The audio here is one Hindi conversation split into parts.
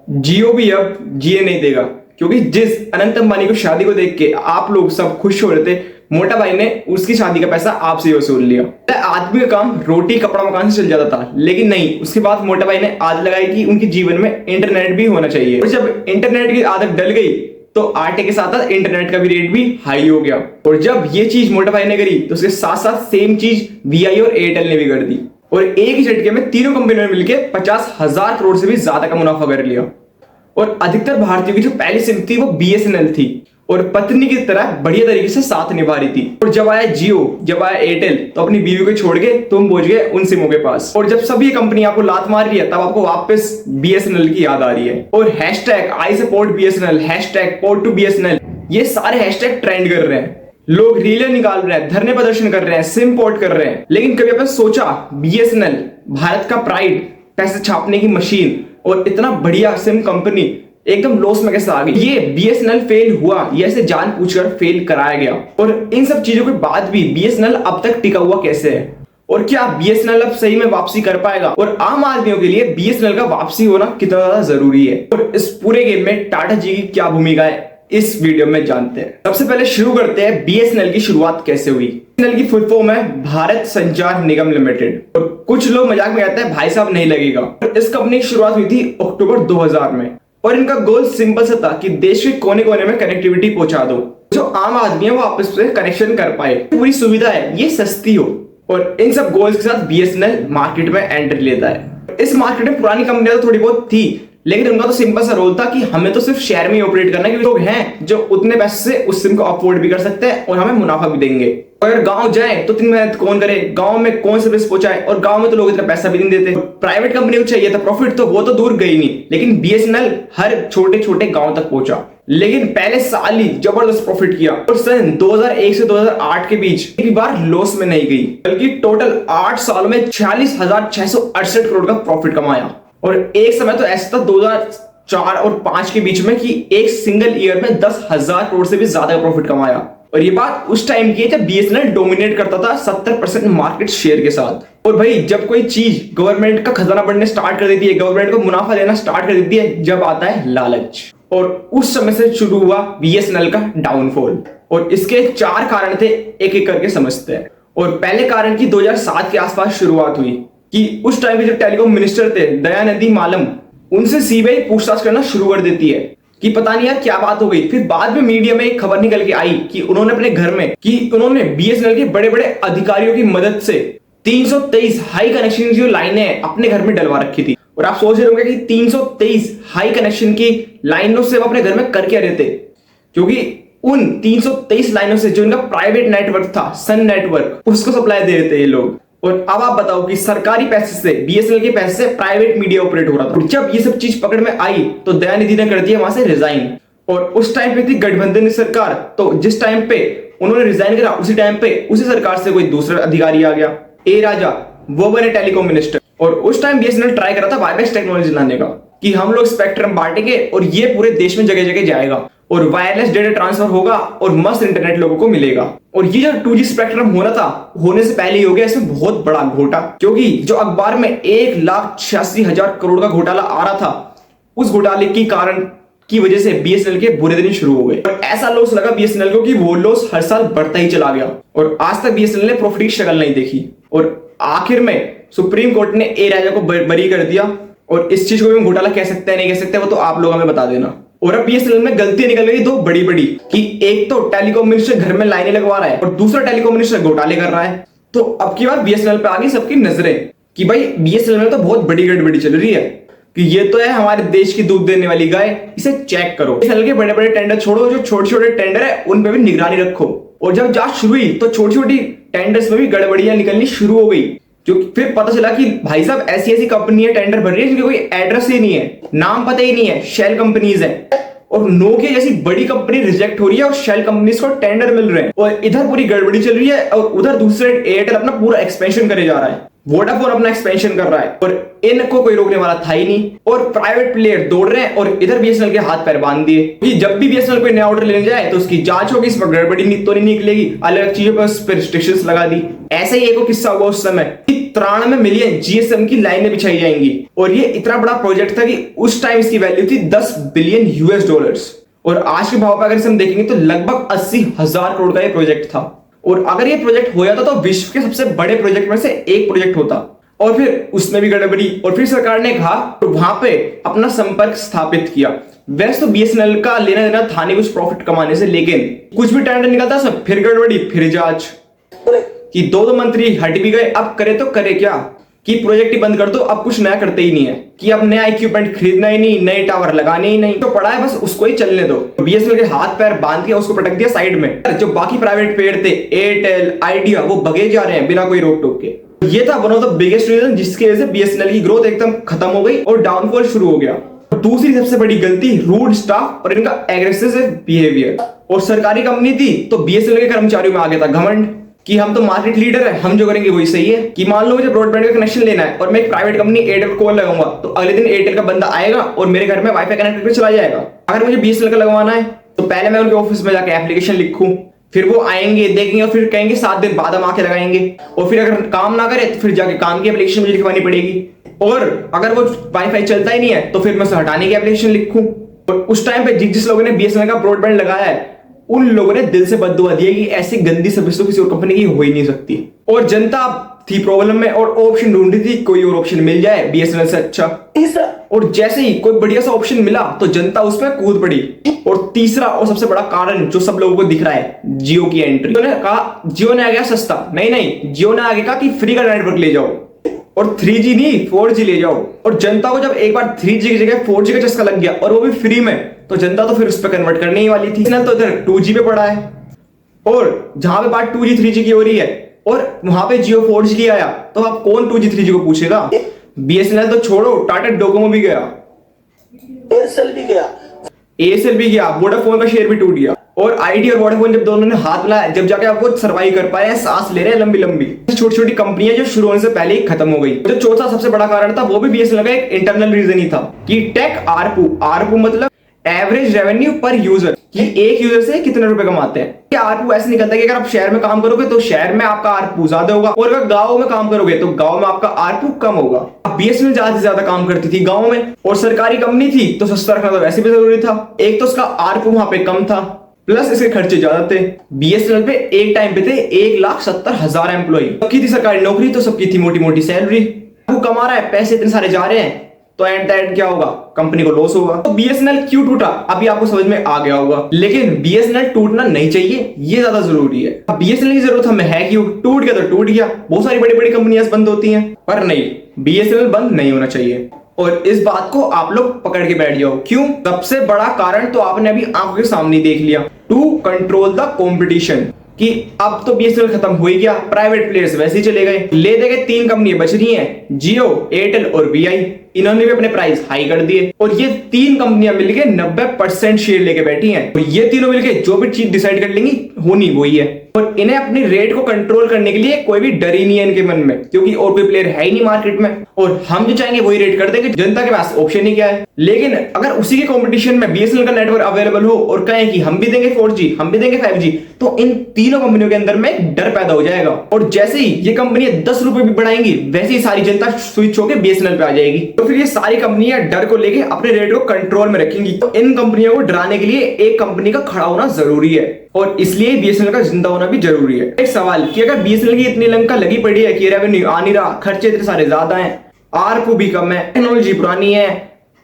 जियो भी अब जिए नहीं देगा, क्योंकि जिस अनंत अंबानी को शादी को देख के आप लोग सब खुश हो रहे थे, मोटा भाई ने उसकी शादी का पैसा आपसे वसूल लिया। आदमी का काम रोटी कपड़ा मकान से चल जाता था, लेकिन नहीं, उसके बाद मोटा भाई ने आदत लगाई कि उनके जीवन में इंटरनेट भी होना चाहिए। और जब इंटरनेट की आदत डल गई तो आटे के साथ साथ इंटरनेट का भी रेट भी हाई हो गया। और जब ये चीज मोटा भाई ने करी तो उसके साथ साथ सेम चीज वीआई और एयरटेल ने भी कर दी, और एक ही झटके में तीनों कंपनियों ने मिलकर 50,000 करोड़ से भी ज्यादा का मुनाफा कर लिया। और अधिकतर भारतीयों की जो पहली सिम थी वो बीएसएनएल थी, और पत्नी की तरह बढ़िया तरीके से साथ निभा रही थी। और जब आया जियो, जब आया एयरटेल, तो अपनी बीवी को छोड़ के तुम पहुंच गए उन सिमों के पास। और जब सब ये कंपनी आपको लात मार रही है, तब आपको वापस बीएसएनएल की याद आ रही है। और hashtag I support BSNL, hashtag port to BSNL, ये सारे हैशटैग ट्रेंड कर रहे हैं। लोग रीलें निकाल रहे हैं, धरने प्रदर्शन कर रहे हैं, सिम पोर्ट कर रहे हैं। लेकिन कभी आपने सोचा बीएसएनएल भारत का प्राइड, पैसे छापने की मशीन और इतना बढ़िया सिम कंपनी एकदम लॉस में कैसे आ गई? ये बीएसएनएल फेल हुआ, ये ऐसे जानबूझकर फेल कराया गया। और इन सब चीजों के बाद भी बीएसएनएल अब तक टिका हुआ कैसे है? और क्या बीएसएनएल अब सही में वापसी कर पाएगा? और आम आदमियों के लिए बीएसएनएल का वापसी होना कितना ज्यादा जरूरी है? और इस पूरे गेम में टाटा जी की क्या भूमिका है, इस वीडियो में जानते हैं। सबसे पहले शुरू करते हैं बीएसएनएल की शुरुआत कैसे हुई। बीएसएनएल की फुल फॉर्म है भारत संचार निगम लिमिटेड। और कुछ लोग मजाक में कहते हैं भाई साहब नहीं लगेगा। और इस कंपनी की शुरुआत हुई थी अक्टूबर 2000 में, और इनका गोल सिंपल सा था कि देश के कोने कोने में कनेक्टिविटी पहुंचा दो, जो आम आदमी है वो आपस में कनेक्शन कर पाए, पूरी सुविधा है, ये सस्ती हो। और इन सब गोल्स के साथ बीएसएनएल मार्केट में एंट्री लेता है। इस मार्केट में पुरानी कंपनियां तो थोड़ी बहुत थी, लेकिन उनका तो सिंपल सा रोल था कि हमें तो सिर्फ शहर में ही ऑपरेट करना है, क्योंकि लोग हैं जो उतने पैसे से उस सिम को अफोर्ड भी कर सकते हैं और हमें मुनाफा भी देंगे। अगर गांव जाए तो इतनी मेहनत कौन करे, गांव में कौन सर्विस पहुंचाए, और गांव में तो लोग इतना पैसा भी नहीं देते। प्राइवेट कंपनी को चाहिए था प्रॉफिट, तो वो तो दूर गई नहीं, लेकिन बीएसएनएल हर छोटे छोटे गांव तक पहुंचा। लेकिन पहले साल ही जबरदस्त प्रॉफिट किया, और सन 2001 से 2008 के बीच एक बार लॉस में नहीं गई, बल्कि टोटल 8 सालों में 46,668 करोड़ का प्रॉफिट कमाया। और एक समय तो ऐसा था 2004 और 5 के बीच में कि एक सिंगल ईयर में 10,000 करोड़ से भी ज्यादा प्रॉफिट कमाया। और ये बात उस टाइम की है जब बीएसएनएल डोमिनेट करता था 70% मार्केट शेयर के साथ। और भाई जब कोई चीज गवर्नमेंट का खजाना बढ़ने स्टार्ट कर देती है, गवर्नमेंट को मुनाफा देना स्टार्ट कर देती है, जब आता है लालच। और उस समय से शुरू हुआ बीएसएनएल का डाउनफॉल। और इसके 4 कारण थे, एक एक करके समझते हैं। और पहले कारण की 2007 के आसपास शुरुआत हुई कि उस टाइम के जो टेलीकॉम मिनिस्टर थे दयानिधि मालम, उनसे सीबीआई पूछताछ करना शुरू कर देती है कि पता नहीं यार क्या बात हो गई। फिर बाद में मीडिया में एक खबर निकल के आई कि उन्होंने अपने घर में उन्होंने बीएसएनएल के बड़े बड़े अधिकारियों की मदद से 323 हाई कनेक्शन की जो लाइनें अपने घर में डलवा रखी थी। और आप सोच रहे होंगे कि 323 हाई कनेक्शन की लाइनों से वो अपने घर में कर क्या रहे थे, क्योंकि उन 323 लाइनों से जो इनका प्राइवेट नेटवर्क था, सन नेटवर्क, उसको सप्लाई दे रहे थे ये लोग। और अब आप बताओ कि सरकारी पैसे से, बीएसएनएल के पैसे से प्राइवेट मीडिया ऑपरेट हो रहा था। जब ये सब चीज पकड़ में आई तो दयानिधि ने कर दिया वहां से रिजाइन। और उस टाइम पे थी गठबंधन की सरकार, तो जिस टाइम पे उन्होंने रिजाइन करा उसी टाइम पे उसी सरकार से कोई दूसरा अधिकारी आ गया, ए राजा, वो बने टेलीकॉम मिनिस्टर। और उस टाइम बीएसएनएल ट्राई करा था वायरलेस टेक्नोलॉजी लाने का कि हम लोग स्पेक्ट्रम बांटेंगे और ये पूरे देश में जगह जगह जाएगा और वायरलेस डेटा ट्रांसफर होगा और मस्त इंटरनेट लोगों को मिलेगा। और ये जो 2G स्पेक्ट्रम होना था, होने से पहले ही हो गया इसमें बहुत बड़ा घोटा, क्योंकि जो अखबार में 1,86,000 करोड़ का घोटाला आ रहा था, उस घोटाले के कारण की वजह से बीएसएनएल के बुरे दिन शुरू हो गए। और ऐसा लॉस लगा बीएसएनएल को कि वो लॉस हर साल बढ़ता ही चला गया, और आज तक बीएसएनएल ने प्रॉफिट की शक्ल नहीं देखी। और आखिर में सुप्रीम कोर्ट ने ए राजा को बरी कर दिया। और इस चीज को भी हम घोटाला कह सकते हैं नहीं कह सकते, वो तो आप लोग हमें बता देना। और अब बीएसएनएल में गलतियां निकल गई 2 बड़ी बड़ी, कि एक तो टेलीकॉम मिनिस्टर घर में लाइनें लगवा रहा है और दूसरा टेलीकॉम मिनिस्टर घोटाले कर रहा है। तो अब की बार बीएसएनएल पे आ गई सबकी नजरें कि भाई बीएसएनएल में तो बहुत बड़ी गड़बड़ी चल रही है, कि ये तो है हमारे देश की दूध देने वाली गाय, इसे चेक करो। बीएसएनएल के बड़े बड़े टेंडर छोड़ो, जो छोटे छोटे टेंडर है उन पे भी निगरानी रखो। और जब जांच शुरू हुई तो छोटी छोटी टेंडर्स में भी गड़बड़ियां निकलनी शुरू हो गई, जो फिर पता चला कि भाई साहब ऐसी ऐसी कंपनियां टेंडर भर रही है जिनके कोई एड्रेस ही नहीं है, नाम पता ही नहीं है, शेल कंपनीज है। और नोकिया जैसी बड़ी कंपनी रिजेक्ट हो रही है और शेल कंपनीज को टेंडर मिल रहे हैं, और इधर पूरी गड़बड़ी चल रही है। और उधर दूसरे एयरटेल अपना पूरा एक्सपेंशन करे जा रहा है, वोडाफोन अपना एक्सपेंशन कर रहा है, और इनको कोई रोकने वाला था ही नहीं। और प्राइवेट प्लेयर दौड़ रहे हैं और इधर बीएसएनएल के हाथ पैर बांध दिए कि जब भी बीएसएनएल कोई नया ऑर्डर लेने जाए तो उसकी जांच होगी, इसमें गड़बड़ी तो नहीं निकलेगी, अलग चीजों पर रिस्ट्रिक्शंस लगा दी। ऐसा ही एक किस्सा हुआ उस समय, 93 मिलियन जीएसएम की लाइनें बिछाई जाएंगी। और ये इतना बड़ा प्रोजेक्ट था कि उस टाइम इसकी वैल्यू थी 10 बिलियन यूएस डॉलर्स। और आज के भाव पर अगर हम देखेंगे तो लगभग 80,000 करोड़ का ये प्रोजेक्ट था। और अगर ये प्रोजेक्ट हो जाता तो विश्व के सबसे बड़े प्रोजेक्ट में से एक प्रोजेक्ट होता। और फिर उसमें भी गड़बड़ी, और फिर सरकार ने कहा तो वहां पे अपना संपर्क स्थापित किया। वैसे तो बीएसएनएल का लेना देना था नहीं कुछ प्रॉफिट कमाने से, लेकिन कुछ भी टेंडर निकलता सब फिर गड़बड़ी फिर जांच कि दो मंत्री हट भी गए, अब करे तो करे क्या कि प्रोजेक्ट ही बंद कर दो, अब कुछ नया करते ही नहीं है कि अब नया इक्विपमेंट खरीदना ही नहीं, नए टावर लगाने ही नहीं, तो पड़ा है बस उसको ही चलने दो। बीएसएनएल के हाथ पैर बांध के उसको पटक दिया साइड में। जो बाकी प्राइवेट पेड़ थे एयरटेल आइडिया वो भगे जा रहे हैं बिना कोई रोक टोक के। ये था one of the biggest reason जिसकी वजह से बीएसएनएल की ग्रोथ एकदम खत्म हो गई और डाउनफॉल शुरू हो गया। दूसरी सबसे बड़ी गलती रूड स्टाफ और इनका एग्रेसिव बिहेवियर। और सरकारी कंपनी थी तो बीएसएनएल के कर्मचारियों में आ गया था घमंड कि हम तो मार्केट लीडर है, हम जो करेंगे वही सही है। कि मान लो मुझे ब्रॉडबैंड का कनेक्शन लेना है और मैं एक प्राइवेट कंपनी एयरटेल को कॉल लगाऊंगा तो अगले दिन एयरटेल का बंदा आएगा और मेरे घर में वाईफाई कनेक्ट करके चला जाएगा। अगर मुझे बीएसएनएल का लगवाना है तो पहले मैं उनके ऑफिस में जाकर एप्लीकेशन लिखूं, फिर वो आएंगे देखेंगे और फिर कहेंगे 7 दिन बाद हम आके लगाएंगे। और फिर अगर काम ना करे तो फिर जाके काम की एप्लीकेशन मुझे लिखवानी पड़ेगी। और अगर वो वाईफाई चलता ही नहीं है तो फिर मैं उसे हटाने की एप्लीकेशन लिखूं। और उस टाइम पे जिस लोगों ने बीएसएनएल का ब्रॉडबैंड लगाया है उन लोगों ने दिल से बद्दुआ दी है कि ऐसी गंदी सर्विस तो किसी और कंपनी की हो ही नहीं सकती। और जनता थी प्रॉब्लम में और ऑप्शन ढूंढ रही थी कोई और ऑप्शन मिल जाए बीएसएनएल से अच्छा। और जैसे ही कोई बढ़िया सा ऑप्शन मिला तो जनता उस पर कूद पड़ी। और तीसरा और सबसे बड़ा कारण जो सब लोगों को दिख रहा है, जियो की एंट्री। जियो ने कहा, जियो ने आ गया सस्ता, नहीं जियो ने आगे कहा कि फ्री का नेटवर्क ले जाओ और 3G नहीं 4G ले जाओ। और जनता को जब एक बार 3G की जगह 4G का चस्का लग गया और वो भी फ्री में, तो जनता तो फिर उस पर कन्वर्ट करने ही वाली थी ना। तो इधर 2G पे पड़ा है और जहां पे बात 2G 3G की हो रही है और वहां पे जियो 4G की आया तो अब कौन 2G 3G को पूछेगा। बीएसएनएल तो छोड़ो, टाटा डोकोमो भी गया, एयरसेल भी गया, वोडाफोन का शेयर भी टूट गया। और आइडिया और वोडाफोन जब दोनों ने हाथ मिलाया जब जाके आप वो सर्वाइव कर पाए हैं, सांस ले रहे हैं लंबी लंबी। छोटी छोटी कंपनियां जो शुरू होने से पहले ही खत्म हो गई। जो चौथा सबसे बड़ा कारण था वो भी बीएसएनएल का एक इंटरनल रीजन ही था कि टेक आरपू मतलब एवरेज रेवेन्यू पर यूजर, कि एक यूजर से कितने रुपए कमाते हैं। आरपू ऐसे निकलता है कि अगर आप शहर में काम करोगे तो शहर में आपका आरपू ज्यादा होगा और अगर गांव में काम करोगे तो गांव में आपका आरपू कम होगा। बीएसएनएल ज्यादा से ज्यादा काम करती थी गांव में और सरकारी कंपनी थी तो सस्ता रखना तो वैसे भी जरूरी था। एक तो उसका आरपू वहां पे कम था प्लस इसके खर्चे ज्यादा थे। बीएसएनएल पे एक टाइम पे थे 1,70,000 एम्प्लॉई, सबकी थी सरकारी नौकरी तो सबकी थी मोटी मोटी सैलरी। वो कमा रहा है, पैसे इतने सारे जा रहे हैं तो एंड क्या होगा, कंपनी को लॉस होगा। तो बीएसएनएल क्यों टूटा अभी आपको समझ में आ गया होगा, लेकिन बीएसएनएल टूटना नहीं चाहिए, ये ज्यादा जरूरी है। अब बीएसएनएल की जरूरत हमें है क्यों, टूट गया तो टूट गया। बहुत सारी बड़ी बड़ी कंपनियां बंद होती हैं पर नहीं, बीएसएनएल बंद नहीं होना चाहिए। और इस बात को आप लोग पकड़ के बैठ जाओ। क्यों? सबसे बड़ा कारण तो आपने अभी आंखों के सामने देख लिया, टू कंट्रोल द कंपटीशन, कि अब तो बीएसएनएल खत्म हो ही गया, प्राइवेट प्लेयर्स वैसे ही चले गए। ले दे गए 3 कंपनियां बच रही हैं, जियो, एयरटेल और वीआई। इन्होंने भी अपने प्राइस हाई कर दिए और ये 3 कंपनियां मिलके 90% शेयर लेके बैठी हैं। और ये तीनों मिलके जो भी चीज डिसाइड कर लेंगी होनी वही है। और इन्हें अपनी रेट को कंट्रोल करने के लिए कोई भी डर ही नहीं है इनके मन में, क्योंकि और कोई प्लेयर है ही नहीं मार्केट में और हम जो चाहेंगे वही रेट कर देंगे। जनता के पास ऑप्शन ही क्या है। लेकिन अगर उसी के कंपटीशन में बीएसएनएल का नेटवर्क अवेलेबल हो और कहें कि हम भी देंगे 4G, हम भी देंगे 5G, तो इन तीनों कंपनियों के अंदर में एक डर पैदा हो जाएगा। और जैसे ही ये कंपनियां 10 रुपए भी बढ़ाएंगी वैसे ही सारी जनता स्विच होकर बीएसएनएल पे आ जाएगी। तो फिर ये सारी कंपनियां डर को लेके अपने रेट को कंट्रोल में रखेंगी। तो इन कंपनियों को डराने के लिए एक कंपनी का खड़ा होना जरूरी है और इसलिए बीएसएनएल का जिंदा होना भी जरूरी है। एक सवाल कि अगर बीएसएनएल की इतनी लंका लगी पड़ी है कि रेवेन्यू आ नहीं रहा, खर्चे इतने सारे ज्यादा हैं, आरपू भी कम है, टेक्नोलॉजी पुरानी है,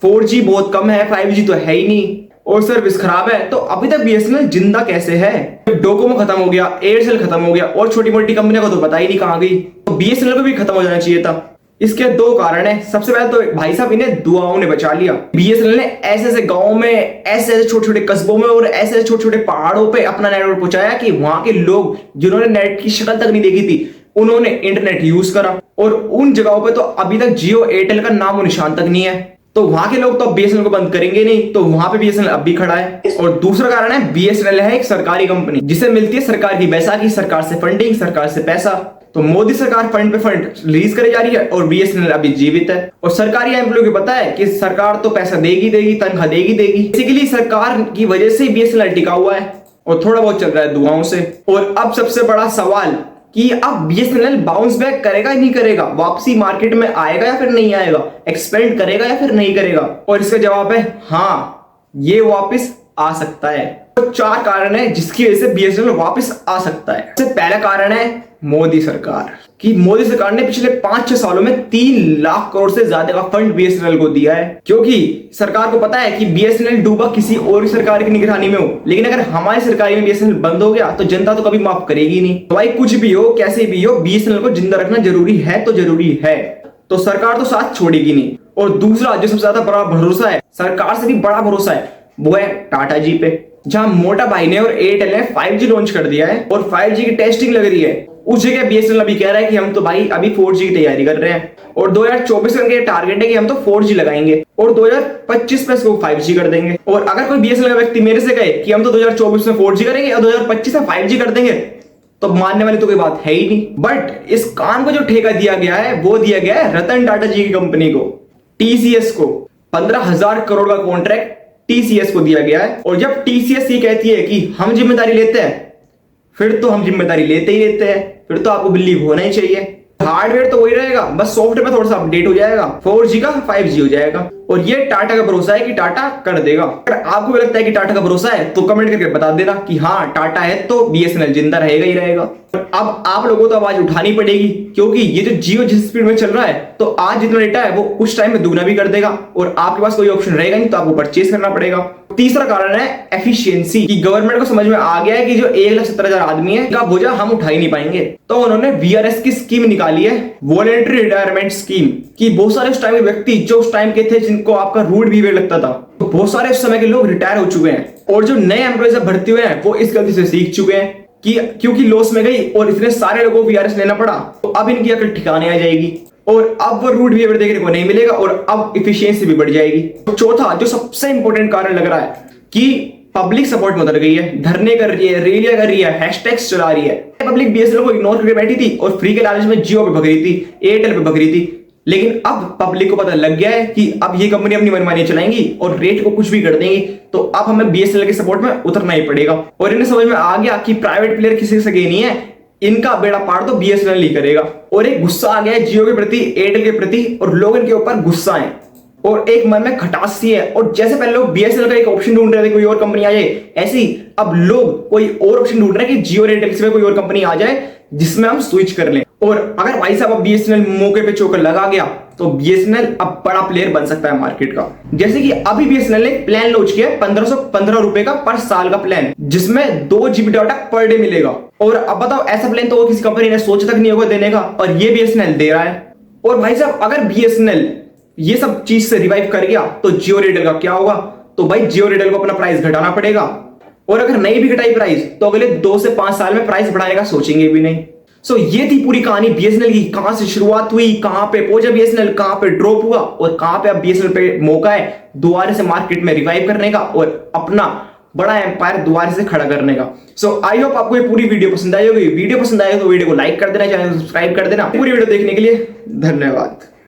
4G बहुत कम है, 5G तो है ही नहीं और सर्विस खराब है, तो अभी तक बीएसएनएल जिंदा कैसे है। डोकोमो खत्म हो गया, एयरसेल खत्म हो गया और छोटी मोटी कंपनियों को तो पता ही नहीं कहां गई, तो बीएसएनएल को भी खत्म हो जाना चाहिए था। इसके 2 कारण है। सबसे पहले तो भाई साहब इन्हें दुआओं ने बचा लिया। बीएसएनएल ने ऐसे ऐसे गांव में, ऐसे ऐसे छोटे छोटे कस्बों में और ऐसे ऐसे छोटे छोटे पहाड़ों पे अपना नेटवर्क पहुंचाया कि वहां के लोग जिन्होंने नेट की शक्ल तक नहीं देखी थी उन्होंने इंटरनेट यूज करा। और उन जगहों पे तो अभी तक जियो एयरटेल का नाम और निशान तक नहीं है, तो वहां के लोग तो बीएसएनएल को बंद करेंगे नहीं, तो वहां पे बीएसएनएल अब भी खड़ा है। और दूसरा कारण है बीएसएनएल है एक सरकारी कंपनी जिसे मिलती है सरकार की बैसाखी, सरकार से फंडिंग, सरकार से पैसा। तो मोदी सरकार फंड पे फंड रिलीज करे जा रही है और बीएसएनएल अभी जीवित है। और सरकारी एम्प्लॉय को पता है कि सरकार तो पैसा देगी देगी, तनख्वाह देगी देगी, बेसिकली सरकार की वजह से बीएसएनएल टिका हुआ है और थोड़ा बहुत चल रहा है दुआओं से। और अब सबसे बड़ा सवाल कि अब बीएसएनएल बाउंस बैक करेगा या नहीं करेगा, वापसी मार्केट में आएगा या फिर नहीं आएगा, एक्सपेंड करेगा या फिर नहीं करेगा। और इसका जवाब है हाँ, ये वापस आ सकता है। तो 4 कारण है जिसकी वजह से बीएसएनएल वापस आ सकता है। सबसे पहला कारण है मोदी सरकार, कि मोदी सरकार ने पिछले 5-6 सालों में 3 लाख करोड़ से ज्यादा का फंड बीएसएनएल को दिया है, क्योंकि सरकार को पता है कि बीएसएनएल डूबा किसी और सरकार की निगरानी में हो, लेकिन अगर हमारी सरकार में बीएसएनएल बंद हो गया तो जनता तो कभी माफ करेगी नहीं। तो भाई कुछ भी हो, कैसे भी हो, बीएसएनएल को जिंदा रखना जरूरी है तो जरूरी है, तो सरकार तो साथ छोड़ेगी नहीं। और दूसरा जो सबसे ज्यादा बड़ा भरोसा है, सरकार से भी बड़ा भरोसा है, वो है टाटा जी पे। जहां मोटा भाई ने और एयरटेल ने 5G लॉन्च कर दिया है और 5G की टेस्टिंग लग रही है, उस जगह बीएसएनएल अभी कह रहा है कि हम तो भाई अभी 4G की तैयारी कर रहे हैं और 2024 का उनका टारगेट है कि हम तो 4G लगाएंगे और 2025 में इसको 5G कर देंगे। और अगर कोई बीएसएनएल का व्यक्ति मेरे से कहे कि हम तो 2024 में 4G करेंगे और 2025 में 5G कर देंगे, तो मानने वाली तो कोई बात है ही नहीं। बट इस काम को जो ठेका दिया गया है वो दिया गया है रतन टाटा जी की कंपनी को, टीसीएस को। 15,000 करोड़ का कॉन्ट्रैक्ट टीसीएस को दिया गया है। और जब टीसीएस ये कहती है कि हम जिम्मेदारी लेते हैं, फिर तो हम जिम्मेदारी लेते ही लेते हैं, फिर तो आपको बिलीव होना ही चाहिए। हार्डवेयर तो वही रहेगा, बस सॉफ्टवेयर में थोड़ा सा अपडेट हो जाएगा, 4G का 5G हो जाएगा। और ये टाटा का भरोसा है कि टाटा कर देगा। अगर आपको भी लगता है कि टाटा का भरोसा है तो कमेंट करके बता देना कि हाँ टाटा है तो बीएसएनएल जिंदा रहेगा ही रहेगा। अब आप लोगों को तो आवाज उठानी पड़ेगी, क्योंकि ये जो जियो जिस स्पीड में चल रहा है, तो आज जितना डेटा है वो उस टाइम में दुगना भी कर देगा और आपके पास कोई ऑप्शन रहेगा नहीं, तो आपको परचेज करना पड़ेगा। तीसरा कारण है एफिशिएंसी, कि गवर्नमेंट को समझ में आ गया है कि जो 1,70,000 आदमी है का बोझा हम उठा ही नहीं पाएंगे, तो उन्होंने वीआरएस की स्कीम निकाली है, वॉलंटरी रिटायरमेंट स्कीम, कि बहुत सारे उस टाइम के व्यक्ति जो उस टाइम के थे जिनको आपका रूड बिहेवियर लगता था, तो बहुत सारे उस समय के लोग रिटायर हो चुके हैं और जो नए एम्प्लॉइज भर्ती हुए हैं वो इस गलती से सीख चुके हैं कि क्योंकि लॉस में गई और इतने सारे लोगों को वीआरएस लेना पड़ा, तो अब इनकी अकल ठिकाने आ जाएगी और अब वो रूड बिहेवियर देखने को नहीं मिलेगा और अब इफिशियंसी भी बढ़ जाएगी। तो चौथा जो सबसे इंपॉर्टेंट कारण लग रहा है कि पब्लिक सपोर्ट में उतर गई है, धरने कर रही है, रैलियां कर रही है, हैशटैग्स चला रही है। पब्लिक बीएसएनएल को इग्नोर करके बैठी थी और फ्री के लालच में जियो पे भग रही थी, एयरटेल पे भग रही थी, लेकिन अब पब्लिक को पता लग गया है कि अब ये कंपनी अपनी मनमानी चलाएंगी और रेट को कुछ भी कर देंगी, तो अब हमें बीएसएनएल के सपोर्ट में उतरना ही पड़ेगा। और इन्हें समझ में आ गया कि प्राइवेट प्लेयर किसी से नहीं है, इनका बेड़ा पार तो बीएसएनएल ही करेगा। और एक गुस्सा आ गया है जियो के प्रति, एयरटेल के प्रति, और लोग इनके ऊपर गुस्सा है और एक मन में खटास सी है। और जैसे पहले लोग बीएसएनएल का एक ऑप्शन ढूंढ रहे थे कोई और कंपनी आ जाए, ऐसी अब लोग कोई और ऑप्शन ढूंढ रहे हैं कि जियो एयरटेल से कोई और कंपनी आ जाए जिसमें हम स्विच कर लें। और अगर भाई साहब अब बीएसएनएल मौके पे चोकर लगा गया तो बीएसएनएल अब बड़ा प्लेयर बन सकता है मार्केट का। जैसे कि अभी बीएसएनएल ने प्लान लॉन्च किया है 1515 रुपए का पर साल का प्लान, जिसमें 2 GB डाटा पर डे मिलेगा। और अब बताओ ऐसा प्लान तो किसी कंपनी ने सोचा तक नहीं होगा देने का, और ये बीएसएनएल दे रहा है। और भाई साहब अगर बीएसएनएल ये सब चीज से रिवाइव कर गया तो जियो एयरटेल का क्या होगा? तो भाई जियो एयरटेल को अपना प्राइस घटाना पड़ेगा, और अगर नहीं भी घटाई प्राइस तो अगले 2 से 5 साल में प्राइस बढ़ाने का सोचेंगे भी नहीं। सो ये थी पूरी कहानी बीएसएनएल की, कहां से शुरुआत हुई, कहां पे पहुंचा बीएसएनएल, कहां पे ड्रॉप हुआ और कहां पे अब बीएसएनएल पे मौका है दोबारा से मार्केट में रिवाइव करने का और अपना बड़ा एम्पायर दोबारा से खड़ा करने का। सो आई होप आपको ये पूरी वीडियो पसंद आई होगी। वीडियो पसंद आए तो वीडियो को लाइक कर देना, चैनल को सब्सक्राइब कर देना। पूरी वीडियो देखने के लिए धन्यवाद।